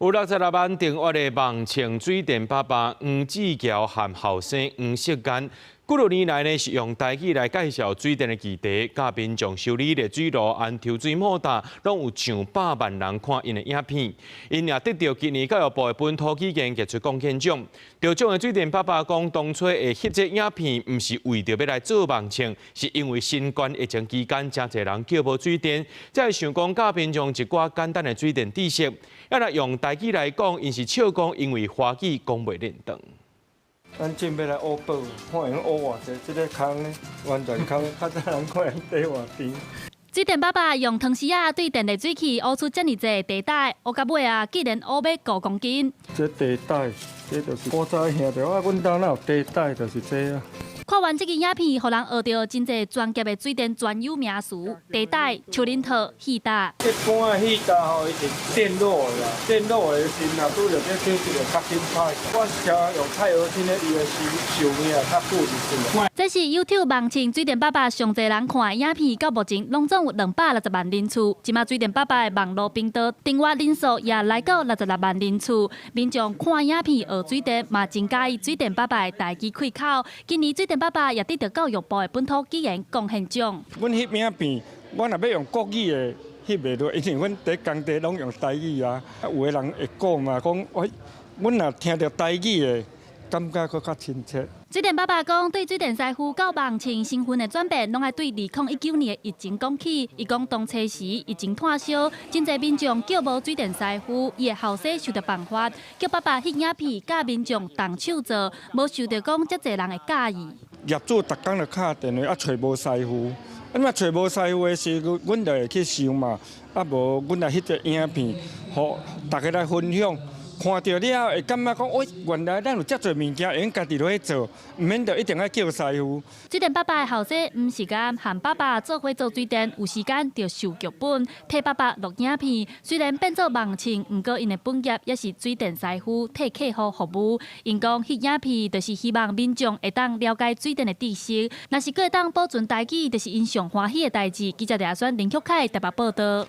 有66万订阅的网情水电爸爸黄志尧和后生黄锡元，几多年来呢是用台语来介绍水电的议题，甲民众修理的水路、安抽水摩打，拢有上百万人看因的影片。因也得到今年教育部的本土语言杰出贡献奖。得奖的水电爸爸讲，当初会翕这影片，唔是为着要来做网情，是因为新冠疫情期间，真侪人叫无水电，才会想讲教民众一寡简单的水电知识。要来用台语来讲，因是笑讲，因为华语讲袂认同。咱准备来学报，看因学偌济，这个空呢，完全空，较早人看因底偌甜。水电爸爸用汤匙啊对电热水器挖出遮尔济地带，挖到尾啊，竟然挖要5公斤。这地带，这就是古早兄弟，阮兜哪有地带，就是这啊。看完这个影片，互人学到真侪专业的水电专有名词，地带、丘陵套、气搭。一般的气搭吼，伊是电路的啦，电路的心啊，拄着这手就较紧歹。我是用钛合金的，伊的寿命也较久一点。这是 YouTube 网情水电爸爸上侪人看的影片，到目前拢总有260万人次。即马水电爸爸的网络频道订阅人数也来到66万人次。民众看影片学水电，嘛真介意水电爸爸的台语开口。今年水电爸爸也得到教育部的本土语言贡献奖。阮翕影片，我若要用国语的翕袂落，因为阮伫工地拢用台语啊。有个人会讲嘛，讲喂，阮若听到台语的，感觉佫较亲切。水电爸爸讲，对水电师傅到网情身份的转变，拢爱对2019年的疫情讲起。伊讲当初时疫情炭烧，真侪民众叫无水电师傅，伊的后生想到办法，叫爸爸翕影片，甲民众动手做，无想到讲遮侪人会介意。业主逐工就敲电话，找无师傅。嘛找无师傅的时，阮就会去想嘛。无，阮来翕只影片，互大家来分享。看到了会感觉讲，喂，原来咱有遮侪物件，会用家己落去做，唔免着一定要叫师傅。水电爸爸的后生唔时间和爸爸做伙做水电，有时间就受剧本，替爸爸录影片。虽然变做网情，唔过因的本业也是水电师傅，替客户服务。因讲翕影片，就是希望民众会当了解水电的知识，若是会当保存台语，就是因上欢喜的代志。记者李亚轩、林旭凯台北报道。